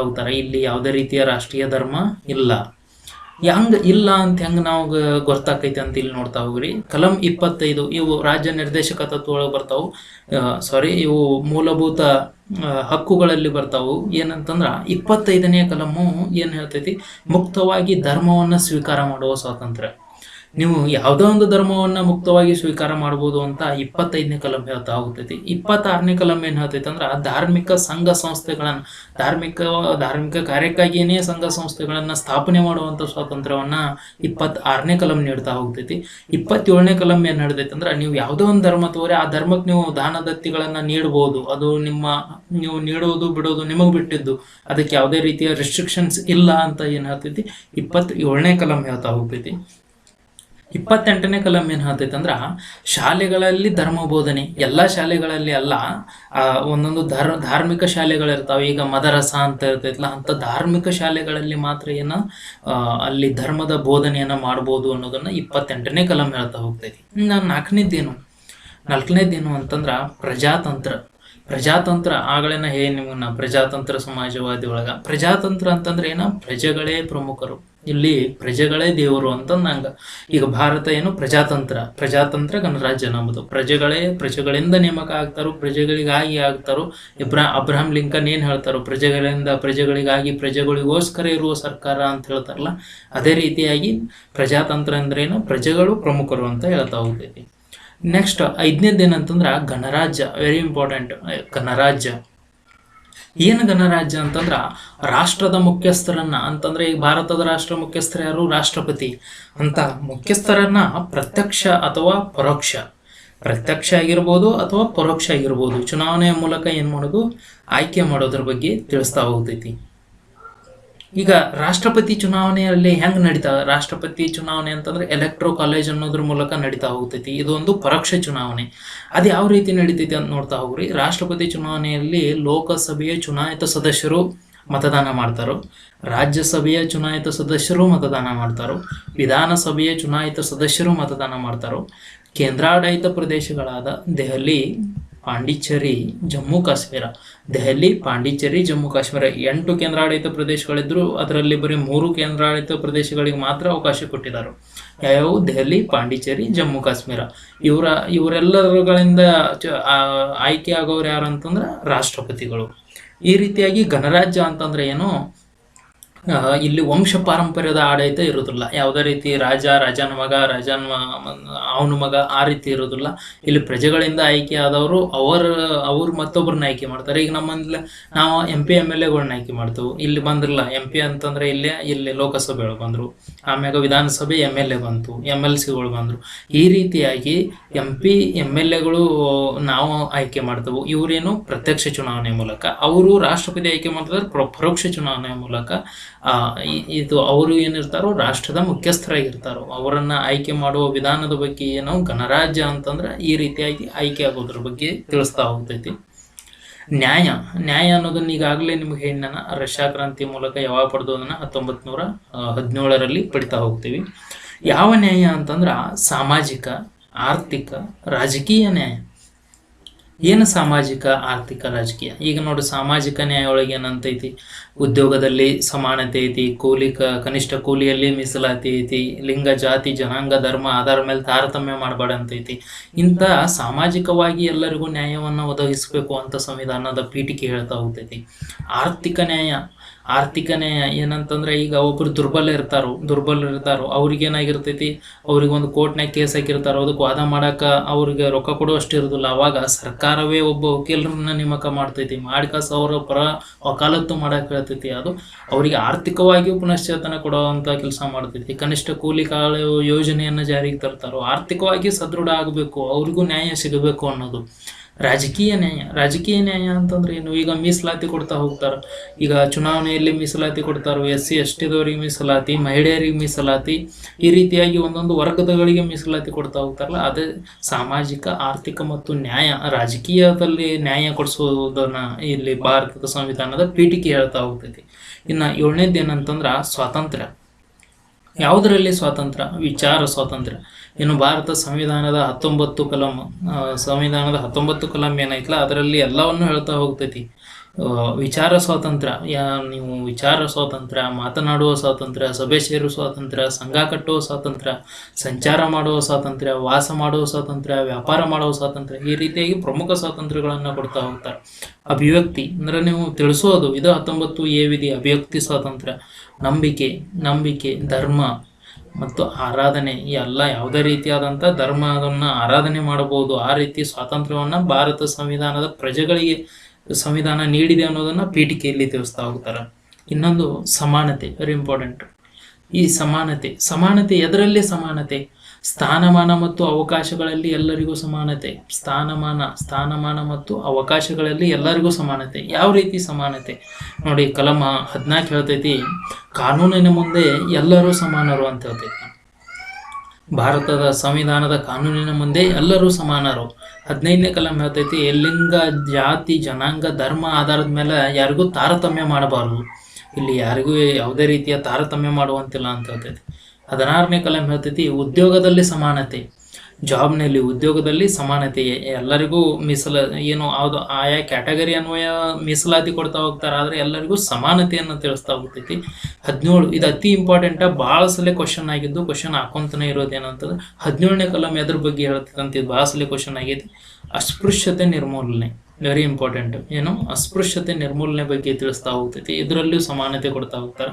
ಹೋಗ್ತಾರ. ಇಲ್ಲಿ ಯಾವುದೇ ರೀತಿಯ ರಾಷ್ಟ್ರೀಯ ಧರ್ಮ ಇಲ್ಲ. ಹೆಂಗ ಇಲ್ಲ ಅಂತ ಹೆಂಗ್ ನಾವು ಗೊತ್ತಾಕೈತಿ ಅಂತ ಇಲ್ಲಿ ನೋಡ್ತಾ ಹೋಗ್ರಿ. ಕಲಂ 25 ಇವು ರಾಜ್ಯ ನಿರ್ದೇಶಕ ತತ್ವ ಒಳಗೆ ಬರ್ತಾವು. ಇವು ಮೂಲಭೂತ ಹಕ್ಕುಗಳಲ್ಲಿ ಬರ್ತಾವು. ಏನಂತಂದ್ರ 25ನೇ ಕಲಮು ಏನ್ ಹೇಳ್ತೈತಿ, ಮುಕ್ತವಾಗಿ ಧರ್ಮವನ್ನ ಸ್ವೀಕಾರ ಮಾಡುವ ಸ್ವಾತಂತ್ರ್ಯ. ನೀವು ಯಾವುದೋ ಒಂದು ಧರ್ಮವನ್ನ ಮುಕ್ತವಾಗಿ ಸ್ವೀಕಾರ ಮಾಡ್ಬೋದು ಅಂತ 25ನೇ ಕಲಂ ಹೇಳ್ತಾ ಹೋಗ್ತೈತಿ. 26ನೇ ಕಲಂ ಏನ್ ಹೇಳ್ತೈತಿ ಅಂದ್ರ ಧಾರ್ಮಿಕ ಸಂಘ ಸಂಸ್ಥೆಗಳನ್ನ, ಧಾರ್ಮಿಕ ಕಾರ್ಯಕ್ಕಾಗಿಯೇ ಸಂಘ ಸಂಸ್ಥೆಗಳನ್ನ ಸ್ಥಾಪನೆ ಮಾಡುವಂತ ಸ್ವಾತಂತ್ರ್ಯವನ್ನ 26ನೇ ಕಲಂ ನೀಡ್ತಾ ಹೋಗ್ತೈತಿ. 27ನೇ ಕಲಂ ಏನ್ ಹೇಳ್ತೈತಿ ಅಂದ್ರ ನೀವು ಯಾವುದೋ ಒಂದು ಧರ್ಮ ತೋರಿ ಆ ಧರ್ಮಕ್ಕೆ ನೀವು ದಾನ ದತ್ತಿಗಳನ್ನ ನೀಡಬಹುದು. ಅದು ನೀವು ನೀಡೋದು ಬಿಡೋದು ನಿಮಗ್ ಬಿಟ್ಟಿದ್ದು, ಅದಕ್ಕೆ ಯಾವುದೇ ರೀತಿಯ ರೆಸ್ಟ್ರಿಕ್ಷನ್ಸ್ ಇಲ್ಲ ಅಂತ ಏನ್ ಹೇಳ್ತೈತಿ 27ನೇ ಕಲಂ ಹೇಳ್ತಾ ಹೋಗ್ತೈತಿ. 28ನೇ ಕಲಂ ಏನ್ ಹೇಳ್ತೈತೆ ಅಂದ್ರ ಶಾಲೆಗಳಲ್ಲಿ ಧರ್ಮ ಬೋಧನೆ, ಎಲ್ಲಾ ಶಾಲೆಗಳಲ್ಲಿ ಅಲ್ಲ, ಒಂದೊಂದು ಧಾರ್ಮಿಕ ಶಾಲೆಗಳಿರ್ತಾವೆ. ಈಗ ಮದರಸ ಅಂತ ಇರ್ತೈತಲ್ಲ, ಅಂತ ಧಾರ್ಮಿಕ ಶಾಲೆಗಳಲ್ಲಿ ಮಾತ್ರ ಅಲ್ಲಿ ಧರ್ಮದ ಬೋಧನೆಯನ್ನ ಮಾಡ್ಬೋದು ಅನ್ನೋದನ್ನ 28ನೇ ಕಲಂ ಹೇಳ್ತಾ ಹೋಗ್ತೈತಿ. ನಾಲ್ಕನೇದೇನು ಅಂತಂದ್ರ ಪ್ರಜಾತಂತ್ರ ಆಗಳೇನ ನಿಮ್ಮನ್ನ ಪ್ರಜಾತಂತ್ರ ಸಮಾಜವಾದಿ ಒಳಗ ಪ್ರಜಾತಂತ್ರ ಅಂತಂದ್ರೆ ಪ್ರಜೆಗಳೇ ಪ್ರಮುಖರು, ಇಲ್ಲಿ ಪ್ರಜೆಗಳೇ ದೇವರು ಅಂತಂದಂಗ. ಈಗ ಭಾರತ ಪ್ರಜಾತಂತ್ರ ಗಣರಾಜ್ಯ ನಮ್ಮದು. ಪ್ರಜೆಗಳಿಂದ ನೇಮಕ ಆಗ್ತಾರೋ, ಪ್ರಜೆಗಳಿಗಾಗಿ ಆಗ್ತಾರೋ. ಅಬ್ರಹಾಂ ಲಿಂಕನ್ ಏನ್ ಹೇಳ್ತಾರೋ, ಪ್ರಜೆಗಳಿಗಾಗಿ ಪ್ರಜೆಗಳಿಗೋಸ್ಕರ ಇರುವ ಸರ್ಕಾರ ಅಂತ ಹೇಳ್ತಾರಲ್ಲ, ಅದೇ ರೀತಿಯಾಗಿ ಪ್ರಜಾತಂತ್ರ ಅಂದ್ರೇನು, ಪ್ರಜೆಗಳು ಪ್ರಮುಖರು ಅಂತ ಹೇಳ್ತಾ ಹೋಗ್ತೈತಿ. ನೆಕ್ಸ್ಟ್ 5ನೇದೇನಂತಂದ್ರ ಗಣರಾಜ್ಯ, ವೆರಿ ಇಂಪಾರ್ಟೆಂಟ್. ಗಣರಾಜ್ಯ ಅಂತಂದ್ರ ರಾಷ್ಟ್ರದ ಮುಖ್ಯಸ್ಥರನ್ನ, ಅಂತಂದ್ರೆ ಈಗ ಭಾರತದ ರಾಷ್ಟ್ರ ಮುಖ್ಯಸ್ಥರು ಯಾರು, ರಾಷ್ಟ್ರಪತಿ ಅಂತ ಮುಖ್ಯಸ್ಥರನ್ನ ಪ್ರತ್ಯಕ್ಷ ಅಥವಾ ಪ್ರತ್ಯಕ್ಷ ಆಗಿರ್ಬೋದು ಅಥವಾ ಪರೋಕ್ಷ ಆಗಿರ್ಬೋದು, ಚುನಾವಣೆಯ ಮೂಲಕ ಏನ್ ಮಾಡೋದು, ಆಯ್ಕೆ ಮಾಡೋದ್ರ ಬಗ್ಗೆ ತಿಳಿಸ್ತಾ ಹೋಗ್ತೈತಿ. ಈಗ ರಾಷ್ಟ್ರಪತಿ ಚುನಾವಣೆಯಲ್ಲಿ ಹೆಂಗ್ ನಡೀತಾ, ರಾಷ್ಟ್ರಪತಿ ಚುನಾವಣೆ ಅಂತಂದ್ರೆ ಎಲೆಕ್ಟ್ರೋ ಕಾಲೇಜ್ ಅನ್ನೋದ್ರ ಮೂಲಕ ನಡೀತಾ ಹೋಗ್ತೈತಿ. ಇದೊಂದು ಪರೋಕ್ಷ ಚುನಾವಣೆ. ಅದು ಯಾವ ರೀತಿ ನಡೀತೈತಿ ಅಂತ ನೋಡ್ತಾ ಹೋಗ್ರಿ. ರಾಷ್ಟ್ರಪತಿ ಚುನಾವಣೆಯಲ್ಲಿ ಲೋಕಸಭೆಯ ಚುನಾಯಿತ ಸದಸ್ಯರು ಮತದಾನ ಮಾಡ್ತಾರೋ, ರಾಜ್ಯಸಭೆಯ ಚುನಾಯಿತ ಸದಸ್ಯರು ಮತದಾನ ಮಾಡ್ತಾರೋ, ವಿಧಾನಸಭೆಯ ಚುನಾಯಿತ ಸದಸ್ಯರು ಮತದಾನ ಮಾಡ್ತಾರೋ, ಕೇಂದ್ರಾಡಳಿತ ಪ್ರದೇಶಗಳಾದ ದೆಹಲಿ, ಪಾಂಡಿಚೇರಿ, ಜಮ್ಮು ಕಾಶ್ಮೀರ, 8 ಕೇಂದ್ರಾಡಳಿತ ಪ್ರದೇಶಗಳಿದ್ರು. ಅದರಲ್ಲಿ ಬರೀ 3 ಕೇಂದ್ರಾಡಳಿತ ಪ್ರದೇಶಗಳಿಗೆ ಮಾತ್ರ ಅವಕಾಶ ಕೊಟ್ಟಿದ್ದಾರೆ. ಯಾವ್ಯಾವು, ದೆಹಲಿ, ಪಾಂಡಿಚೇರಿ, ಜಮ್ಮು ಕಾಶ್ಮೀರ. ಇವರೆಲ್ಲರುಗಳಿಂದ ಆಯ್ಕೆ ಆಗೋರು ಯಾರು ಅಂತಂದ್ರೆ ರಾಷ್ಟ್ರಪತಿಗಳು. ಈ ರೀತಿಯಾಗಿ ಗಣರಾಜ್ಯ ಅಂತಂದ್ರೆ ಏನು, ಇಲ್ಲಿ ವಂಶ ಪಾರಂಪರ್ಯದ ಆಡಳಿತ ಇರೋದಿಲ್ಲ. ಯಾವುದೇ ರೀತಿ ರಾಜನ ಮಗ ಅವನ ಮಗ ಆ ರೀತಿ ಇರೋದಿಲ್ಲ. ಇಲ್ಲಿ ಪ್ರಜೆಗಳಿಂದ ಆಯ್ಕೆ ಆದವರು ಅವ್ರು ಮತ್ತೊಬ್ಬರನ್ನ ಆಯ್ಕೆ ಮಾಡ್ತಾರೆ. ಈಗ ನಾವು MP MLAಗಳನ್ನ ಆಯ್ಕೆ ಮಾಡ್ತೇವೆ. ಇಲ್ಲಿ ಬಂದ್ರಲ್ಲ MP ಅಂತಂದ್ರೆ ಇಲ್ಲಿ ಲೋಕಸಭೆ ಬಂದ್ರು. ಆಮ್ಯಾಗ ವಿಧಾನಸಭೆ MLA ಬಂತು, MLCಗಳು ಬಂದರು. ಈ ರೀತಿಯಾಗಿ MP MLAಗಳು ನಾವು ಆಯ್ಕೆ ಮಾಡ್ತೇವೆ. ಇವರೇನು ಪ್ರತ್ಯಕ್ಷ ಚುನಾವಣೆ ಮೂಲಕ, ಅವರು ರಾಷ್ಟ್ರಪತಿ ಆಯ್ಕೆ ಮಾಡ್ತಾರೆ ಪರೋಕ್ಷ ಚುನಾವಣೆ ಮೂಲಕ. ಇದು ಅವರು ಏನಿರ್ತಾರೋ ರಾಷ್ಟ್ರದ ಮುಖ್ಯಸ್ಥರಾಗಿರ್ತಾರೋ ಅವರನ್ನು ಆಯ್ಕೆ ಮಾಡುವ ವಿಧಾನದ ಬಗ್ಗೆ ಏನು ಗಣರಾಜ್ಯ ಅಂತಂದ್ರೆ ಈ ರೀತಿಯಾಗಿ ಆಯ್ಕೆ ಆಗೋದ್ರ ಬಗ್ಗೆ ತಿಳಿಸ್ತಾ ಹೋಗ್ತೈತಿ. ನ್ಯಾಯ ಅನ್ನೋದನ್ನ ಈಗಾಗಲೇ ನಿಮ್ಗೆ ಹೇಳಿ ನಾನು ರಷ್ಯಾ ಕ್ರಾಂತಿ ಮೂಲಕ ಯಾವಾಗ ಪಡೆದು ಅದನ್ನು 1917ರಲ್ಲಿ ಪಡಿತಾ ಹೋಗ್ತೀವಿ. ಯಾವ ನ್ಯಾಯ ಅಂತಂದ್ರೆ ಸಾಮಾಜಿಕ, ಆರ್ಥಿಕ, ರಾಜಕೀಯ ನ್ಯಾಯ. ಏನು ಸಾಮಾಜಿಕ, ಆರ್ಥಿಕ, ರಾಜಕೀಯ? ಈಗ ನೋಡಿ, ಸಾಮಾಜಿಕ ನ್ಯಾಯ ಒಳಗೆ ಏನಂತೈತಿ? ಉದ್ಯೋಗದಲ್ಲಿ ಸಮಾನತೆ ಐತಿ, ಕನಿಷ್ಠ ಕೂಲಿಯಲ್ಲಿ ಮೀಸಲಾತಿ ಐತಿ, ಲಿಂಗ, ಜಾತಿ, ಜನಾಂಗ, ಧರ್ಮ ಆಧಾರ ಮೇಲೆ ತಾರತಮ್ಯ ಮಾಡಬಾರ್ದಂತೈತಿ. ಇಂಥ ಸಾಮಾಜಿಕವಾಗಿ ಎಲ್ಲರಿಗೂ ನ್ಯಾಯವನ್ನು ಒದಗಿಸಬೇಕು ಅಂತ ಸಂವಿಧಾನದ ಪೀಠಿಕೆ ಹೇಳ್ತಾ ಹೋಗ್ತೈತಿ. ಆರ್ಥಿಕ ನ್ಯಾಯ ಏನಂತಂದ್ರೆ, ಈಗ ಒಬ್ಬರು ದುರ್ಬಲ ಇರ್ತಾರೋ ಅವ್ರಿಗೇನಾಗಿರ್ತೈತಿ, ಅವ್ರಿಗೆ ಒಂದು ಕೋರ್ಟ್ನಾಗ ಕೇಸ್ ಹಾಕಿರ್ತಾರೋ, ಅದಕ್ಕೆ ವಾದ ಮಾಡಾಕ ಅವ್ರಿಗೆ ರೊಕ್ಕ ಕೊಡುವಷ್ಟು ಇರೋದಿಲ್ಲ. ಅವಾಗ ಸರ್ಕಾರವೇ ಒಬ್ಬ ವಕೀಲರನ್ನ ನೇಮಕ ಮಾಡ್ತೈತಿ, ಮಾಡಿಕಾಸ ಅವರ ಪರ ವಕಾಲತ್ತು ಮಾಡಕ್ಕೆ ಹೇಳ್ತೈತಿ. ಅದು ಅವರಿಗೆ ಆರ್ಥಿಕವಾಗಿಯೂ ಪುನಶ್ಚೇತನ ಕೊಡುವಂಥ ಕೆಲಸ ಮಾಡ್ತೈತಿ. ಕನಿಷ್ಠ ಕೂಲಿ ಕಾಲ ಯೋಜನೆಯನ್ನು ಜಾರಿಗೆ ತರ್ತಾರೋ, ಆರ್ಥಿಕವಾಗಿ ಸದೃಢ ಆಗಬೇಕು, ಅವ್ರಿಗೂ ನ್ಯಾಯ ಸಿಗಬೇಕು ಅನ್ನೋದು. ರಾಜಕೀಯ ನ್ಯಾಯ ಅಂತಂದ್ರೆ ಏನು? ಈಗ ಮೀಸಲಾತಿ ಕೊಡ್ತಾ ಹೋಗ್ತಾರೆ. ಈಗ ಚುನಾವಣೆಯಲ್ಲಿ ಮೀಸಲಾತಿ ಕೊಡ್ತಾರೋ, SC ST ದವರಿಗೆ ಮೀಸಲಾತಿ, ಮಹಿಳೆಯರಿಗೆ ಮೀಸಲಾತಿ, ಈ ರೀತಿಯಾಗಿ ಒಂದೊಂದು ವರ್ಗದಗಳಿಗೆ ಮೀಸಲಾತಿ ಕೊಡ್ತಾ ಹೋಗ್ತಾರಲ್ಲ, ಅದೇ ಸಾಮಾಜಿಕ, ಆರ್ಥಿಕ ಮತ್ತು ರಾಜಕೀಯದಲ್ಲಿ ನ್ಯಾಯ ಕೊಡಿಸೋದನ್ನ ಇಲ್ಲಿ ಭಾರತದ ಸಂವಿಧಾನದ ಪೀಠಿಕೆ ಹೇಳ್ತಾ ಹೋಗ್ತೈತಿ. ಇನ್ನು 7ನೇದು ಏನಂತಂದ್ರೆ ಸ್ವಾತಂತ್ರ್ಯ. ಯಾವುದರಲ್ಲಿ ಸ್ವಾತಂತ್ರ್ಯ? ವಿಚಾರ ಸ್ವಾತಂತ್ರ್ಯ. ಇನ್ನು ಭಾರತ ಸಂವಿಧಾನದ 19 ಕಲಂ ಏನೈತಲ್ಲ, ಅದರಲ್ಲಿ ಎಲ್ಲವನ್ನು ಹೇಳ್ತಾ ಹೋಗ್ತೈತಿ. ವಿಚಾರ ಸ್ವಾತಂತ್ರ್ಯ, ನೀವು ವಿಚಾರ ಸ್ವಾತಂತ್ರ್ಯ, ಮಾತನಾಡುವ ಸ್ವಾತಂತ್ರ್ಯ, ಸಭೆ ಸೇರುವ ಸ್ವಾತಂತ್ರ್ಯ, ಸಂಘ ಕಟ್ಟುವ ಸ್ವಾತಂತ್ರ್ಯ, ಸಂಚಾರ ಮಾಡುವ ಸ್ವಾತಂತ್ರ್ಯ, ವಾಸ ಮಾಡುವ ಸ್ವಾತಂತ್ರ್ಯ, ವ್ಯಾಪಾರ ಮಾಡುವ ಸ್ವಾತಂತ್ರ್ಯ, ಈ ರೀತಿಯಾಗಿ ಪ್ರಮುಖ ಸ್ವಾತಂತ್ರ್ಯಗಳನ್ನು ಕೊಡ್ತಾ ಹೋಗ್ತಾರೆ. ಅಭಿವ್ಯಕ್ತಿ ಅಂದರೆ ನೀವು ತಿಳಿಸೋದು, ಇದು 19A ವಿಧಿ. ಅಭಿವ್ಯಕ್ತಿ ಸ್ವಾತಂತ್ರ್ಯ. ನಂಬಿಕೆ, ಧರ್ಮ ಮತ್ತು ಆರಾಧನೆ, ಎಲ್ಲ ಯಾವುದೇ ರೀತಿಯಾದಂಥ ಧರ್ಮ ಅದನ್ನು ಆರಾಧನೆ ಮಾಡಬಹುದು. ಆ ರೀತಿ ಸ್ವಾತಂತ್ರ್ಯವನ್ನು ಭಾರತ ಸಂವಿಧಾನದ ಪ್ರಜೆಗಳಿಗೆ ಸಂವಿಧಾನ ನೀಡಿದೆ ಅನ್ನೋದನ್ನು ಪೀಠಿಕೆಯಲ್ಲಿ ತಿಳಿಸ್ತಾ ಹೋಗ್ತಾರೆ. ಇನ್ನೊಂದು ಸಮಾನತೆ, ವೆರಿ ಇಂಪಾರ್ಟೆಂಟ್. ಈ ಸಮಾನತೆ ಎದರಲ್ಲಿ ಸಮಾನತೆ? ಸ್ಥಾನಮಾನ ಮತ್ತು ಅವಕಾಶಗಳಲ್ಲಿ ಎಲ್ಲರಿಗೂ ಸಮಾನತೆ. ಸ್ಥಾನಮಾನ ಮತ್ತು ಅವಕಾಶಗಳಲ್ಲಿ ಎಲ್ಲರಿಗೂ ಸಮಾನತೆ. ಯಾವ ರೀತಿ ಸಮಾನತೆ? ನೋಡಿ, ಕಲಂ 14 ಹೇಳ್ತೈತಿ, ಕಾನೂನಿನ ಮುಂದೆ ಎಲ್ಲರೂ ಸಮಾನರು ಅಂತ ಹೇಳ್ತೈತಿ. ಭಾರತದ ಸಂವಿಧಾನದ ಕಾನೂನಿನ ಮುಂದೆ ಎಲ್ಲರೂ ಸಮಾನರು. 15ನೇ ಕಲಂ ಹೇಳ್ತೈತಿ, ಲಿಂಗ, ಜಾತಿ, ಜನಾಂಗ, ಧರ್ಮ ಆಧಾರದ ಮೇಲೆ ಯಾರಿಗೂ ತಾರತಮ್ಯ ಮಾಡಬಾರದು. ಇಲ್ಲಿ ಯಾರಿಗೂ ಯಾವುದೇ ರೀತಿಯ ತಾರತಮ್ಯ ಮಾಡುವಂತಿಲ್ಲ ಅಂತ ಹೇಳ್ತೈತಿ. 16ನೇ ಕಲಂ ಹೇಳ್ತೈತಿ, ಉದ್ಯೋಗದಲ್ಲಿ ಸಮಾನತೆ. ಉದ್ಯೋಗದಲ್ಲಿ ಸಮಾನತೆ, ಎಲ್ಲರಿಗೂ ಆಯಾ ಕ್ಯಾಟಗರಿ ಅನ್ವಯ ಮೀಸಲಾತಿ ಕೊಡ್ತಾ ಹೋಗ್ತಾರೆ, ಆದರೆ ಎಲ್ಲರಿಗೂ ಸಮಾನತೆಯನ್ನು ತಿಳಿಸ್ತಾ ಹೋಗ್ತೈತಿ. 17, ಇದು ಅತಿ ಇಂಪಾರ್ಟೆಂಟ್, ಭಾಳ ಸಲ ಕ್ವಶನ್ ಆಗಿದ್ದು, ಕ್ವಶನ್ ಹಾಕೊಂತಾನೆ ಇರೋದೇನಂತಂದ್ರೆ 17ನೇ ಕಲಂ ಎದ್ರ ಬಗ್ಗೆ ಹೇಳ್ತೈತೆ ಅಂತ, ಇದು ಭಾಳ ಸಲ ಕ್ವಶನ್ ಆಗೈತಿ. ಅಸ್ಪೃಶ್ಯತೆ ನಿರ್ಮೂಲನೆ, ವೆರಿ ಇಂಪಾರ್ಟೆಂಟ್. ಅಸ್ಪೃಶ್ಯತೆ ನಿರ್ಮೂಲನೆ ಬಗ್ಗೆ ತಿಳಿಸ್ತಾ ಹೋಗ್ತೈತಿ. ಇದರಲ್ಲೂ ಸಮಾನತೆ ಕೊಡ್ತಾ ಹೋಗ್ತಾರೆ.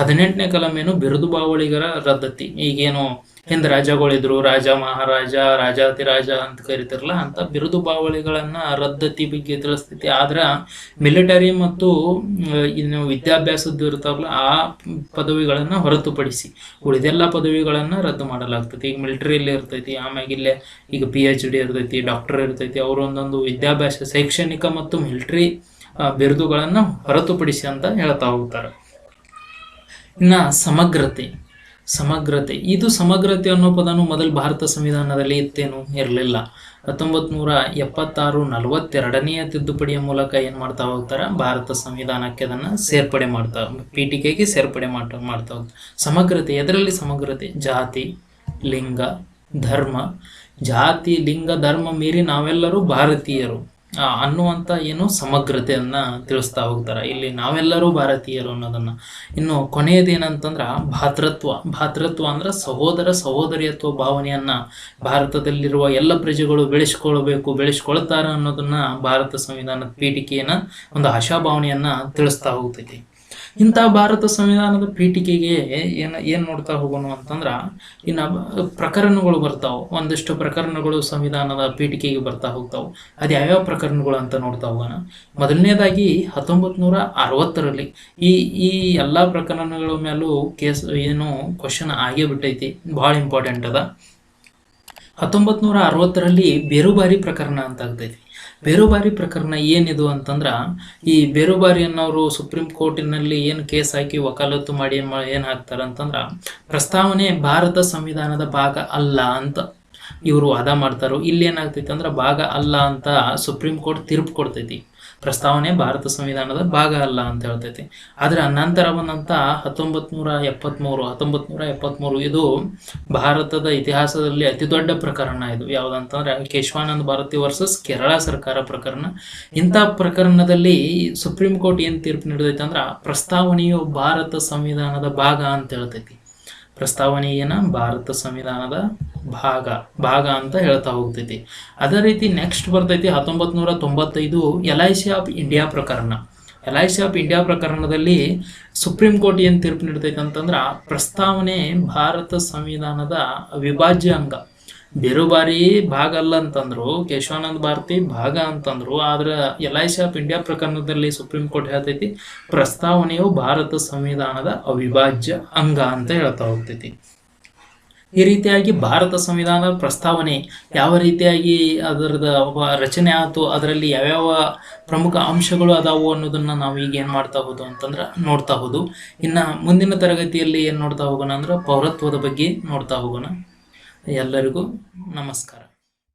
18ನೇ ಕಲಂ ಬಿರುದು ಬಾವಳಿಗರ ರದ್ದತಿ. ಈಗೇನು ಹಿಂದೆ ರಾಜಗಳಿದ್ರು, ರಾಜ, ಮಹಾರಾಜ, ರಾಜಾತಿರಾಜ ಅಂತ ಕರಿತಿರಲ್ಲ, ಅಂತ ಬಿರುದು ಬಾವಳಿಗಳನ್ನ ರದ್ದತಿ ಬಗ್ಗೆ ತಿಳಿಸ್ತೈತಿ. ಆದ್ರೆ ಮಿಲಿಟರಿ ಮತ್ತು ಇನ್ನು ವಿದ್ಯಾಭ್ಯಾಸದ್ದು ಇರ್ತಾವಲ್ಲ, ಆ ಪದವಿಗಳನ್ನ ಹೊರತುಪಡಿಸಿ ಉಳಿದೆಲ್ಲ ಪದವಿಗಳನ್ನ ರದ್ದು ಮಾಡಲಾಗ್ತೈತಿ. ಈಗ ಮಿಲಿಟರಿಯಲ್ಲಿ ಇರ್ತೈತಿ, ಆಮ್ಯಾಗ ಇಲ್ಲೇ ಈಗ PhD ಇರ್ತೈತಿ, ಡಾಕ್ಟರ್ ಇರ್ತೈತಿ. ಅವರು ಒಂದೊಂದು ವಿದ್ಯಾಭ್ಯಾಸ, ಶೈಕ್ಷಣಿಕ ಮತ್ತು ಮಿಲಿಟರಿ ಬಿರುದುಗಳನ್ನ ಹೊರತುಪಡಿಸಿ ಅಂತ ಹೇಳ್ತಾ ಹೋಗ್ತಾರೆ. ಇನ್ನ ಸಮಗ್ರತೆ, ಇದು ಸಮಗ್ರತೆ ಅನ್ನೋ ಪದನು ಮೊದಲು ಭಾರತ ಸಂವಿಧಾನದಲ್ಲಿ ಇತ್ತೇನು? ಇರಲಿಲ್ಲ. 1976 42ನೇ ತಿದ್ದುಪಡಿಯ ಮೂಲಕ ಏನು ಮಾಡ್ತಾ ಹೋಗ್ತಾರೆ, ಭಾರತ ಸಂವಿಧಾನಕ್ಕೆ ಅದನ್ನು ಸೇರ್ಪಡೆ ಮಾಡ್ತಾ, ಪೀಠಿಕೆಗೆ ಸೇರ್ಪಡೆ ಮಾಡ್ತಾ ಹೋಗ್ತಾರೆ. ಸಮಗ್ರತೆ, ಎದರಲ್ಲಿ ಸಮಗ್ರತೆ? ಜಾತಿ, ಲಿಂಗ, ಧರ್ಮ ಮೀರಿ ನಾವೆಲ್ಲರೂ ಭಾರತೀಯರು ಅನ್ನುವಂಥ ಸಮಗ್ರತೆಯನ್ನು ತಿಳಿಸ್ತಾ ಹೋಗ್ತಾರೆ. ಇಲ್ಲಿ ನಾವೆಲ್ಲರೂ ಭಾರತೀಯರು ಅನ್ನೋದನ್ನು. ಇನ್ನು ಕೊನೆಯದೇನಂತಂದ್ರೆ ಭಾತೃತ್ವ ಅಂದ್ರೆ ಸಹೋದರಿಯತ್ವ ಭಾವನೆಯನ್ನು ಭಾರತದಲ್ಲಿರುವ ಎಲ್ಲ ಪ್ರಜೆಗಳು ಬೆಳೆಸ್ಕೊಳ್ತಾರೆ ಅನ್ನೋದನ್ನ ಭಾರತ ಸಂವಿಧಾನದ ಪೀಠಿಕೆಯನ್ನು ಒಂದು ಆಶಾಭಾವನೆಯನ್ನು ತಿಳಿಸ್ತಾ ಹೋಗ್ತೈತಿ. ಇಂಥ ಭಾರತ ಸಂವಿಧಾನದ ಪೀಠಿಕೆಗೆ ಏನು ನೋಡ್ತಾ ಹೋಗೋಣ ಅಂತಂದ್ರೆ ಇನ್ನು ಪ್ರಕರಣಗಳು ಬರ್ತಾವೆ. ಒಂದಿಷ್ಟು ಪ್ರಕರಣಗಳು ಸಂವಿಧಾನದ ಪೀಠಿಕೆಗೆ ಬರ್ತಾ ಹೋಗ್ತಾವೆ. ಅದು ಯಾವ್ಯಾವ ಪ್ರಕರಣಗಳು ಅಂತ ನೋಡ್ತಾ ಹೋಗೋಣ. ಮೊದಲನೇದಾಗಿ 1960ರಲ್ಲಿ ಈ ಈ ಎಲ್ಲ ಪ್ರಕರಣಗಳ ಮೇಲೂ ಕೇಸ್ ಕ್ವಶನ್ ಆಗೇ ಬಿಟ್ಟೈತಿ, ಭಾಳ ಇಂಪಾರ್ಟೆಂಟ್ ಅದ. 1960ರಲ್ಲಿ ಬೇರುಬಾರಿ ಪ್ರಕರಣ ಅಂತ ಆಗ್ತೈತಿ. ಬೇರುಬಾರಿ ಪ್ರಕರಣ ಏನಿದು ಅಂತಂದ್ರೆ, ಈ ಬೇರುಬಾರಿ ಅನ್ನೋರು ಸುಪ್ರೀಂ ಕೋರ್ಟಿನಲ್ಲಿ ಏನು ಕೇಸ್ ಹಾಕಿ ವಕಾಲತ್ತು ಮಾಡಿ ಏನು ಹಾಕ್ತಾರೆ ಅಂತಂದ್ರೆ, ಪ್ರಸ್ತಾವನೆ ಭಾರತ ಸಂವಿಧಾನದ ಭಾಗ ಅಲ್ಲ ಅಂತ ಇವರು ವಾದ ಮಾಡ್ತಾರೋ. ಇಲ್ಲಿ ಏನಾಗ್ತೈತಿ ಅಂದ್ರೆ ಭಾಗ ಅಲ್ಲ ಅಂತ ಸುಪ್ರೀಂ ಕೋರ್ಟ್ ತೀರ್ಪು ಕೊಡ್ತೈತಿ. ಪ್ರಸ್ತಾವನೆ ಭಾರತ ಸಂವಿಧಾನದ ಭಾಗ ಅಲ್ಲ ಅಂತ ಹೇಳ್ತೈತಿ. ಆದ್ರೆ ನಂತರ ಬಂದಂತ 1973 ಇದು ಭಾರತದ ಇತಿಹಾಸದಲ್ಲಿ ಅತಿ ದೊಡ್ಡ ಪ್ರಕರಣ. ಇದು ಯಾವುದಂತಂದ್ರೆ ಕೇಶವಾನಂದ ಭಾರತಿ ವರ್ಸಸ್ ಕೇರಳ ಸರ್ಕಾರ ಪ್ರಕರಣ. ಇಂಥ ಪ್ರಕರಣದಲ್ಲಿ ಸುಪ್ರೀಂ ಕೋರ್ಟ್ ಏನು ತೀರ್ಪು ನೀಡತೈತಿ ಅಂದ್ರೆ, ಪ್ರಸ್ತಾವನೆಯು ಭಾರತ ಸಂವಿಧಾನದ ಭಾಗ ಅಂತ ಹೇಳ್ತೈತಿ. ಪ್ರಸ್ತಾವನೆ ಭಾರತ ಸಂವಿಧಾನದ ಭಾಗ ಅಂತ ಹೇಳ್ತಾ ಹೋಗ್ತೈತಿ. ಅದೇ ರೀತಿ ನೆಕ್ಸ್ಟ್ ಬರ್ತೈತಿ 1995 LIC ಆಫ್ ಇಂಡಿಯಾ ಪ್ರಕರಣ. LIC ಆಫ್ ಇಂಡಿಯಾ ಪ್ರಕರಣದಲ್ಲಿ ಸುಪ್ರೀಂ ಕೋರ್ಟ್ ಏನು ತೀರ್ಪು ನೀಡ್ತೈತಿ ಅಂತಂದ್ರೆ, ಪ್ರಸ್ತಾವನೆ ಭಾರತ ಸಂವಿಧಾನದ ಅವಿಭಾಜ್ಯ ಅಂಗ. ಬೇರುಬಾರಿ ಭಾಗ ಅಲ್ಲ ಅಂತಂದ್ರು, ಕೇಶವಾನಂದ ಭಾರತಿ ಭಾಗ ಅಂತಂದ್ರು. ಆದ್ರೆ LIC ಆಫ್ ಇಂಡಿಯಾ ಪ್ರಕರಣದಲ್ಲಿ ಸುಪ್ರೀಂ ಕೋರ್ಟ್ ಹೇಳ್ತೈತಿ ಪ್ರಸ್ತಾವನೆಯು ಭಾರತ ಸಂವಿಧಾನದ ಅವಿಭಾಜ್ಯ ಅಂಗ ಅಂತ ಹೇಳ್ತಾ ಹೋಗ್ತೈತಿ. ಈ ರೀತಿಯಾಗಿ ಭಾರತ ಸಂವಿಧಾನದ ಪ್ರಸ್ತಾವನೆ ಯಾವ ರೀತಿಯಾಗಿ ಅದರದ ರಚನೆ ಆಯ್ತು, ಅದರಲ್ಲಿ ಯಾವ್ಯಾವ ಪ್ರಮುಖ ಅಂಶಗಳು ಅದಾವು ಅನ್ನೋದನ್ನ ನಾವು ಈಗ ಏನು ಮಾಡ್ತಾ ಹೋದು ಅಂತಂದ್ರೆ ನೋಡ್ತಾ ಹೋದು. ಇನ್ನು ಮುಂದಿನ ತರಗತಿಯಲ್ಲಿ ಏನು ನೋಡ್ತಾ ಹೋಗೋಣ ಅಂದ್ರೆ ಪೌರತ್ವದ ಬಗ್ಗೆ ನೋಡ್ತಾ ಹೋಗೋಣ. ಎಲ್ಲರಿಗೂ ನಮಸ್ಕಾರ.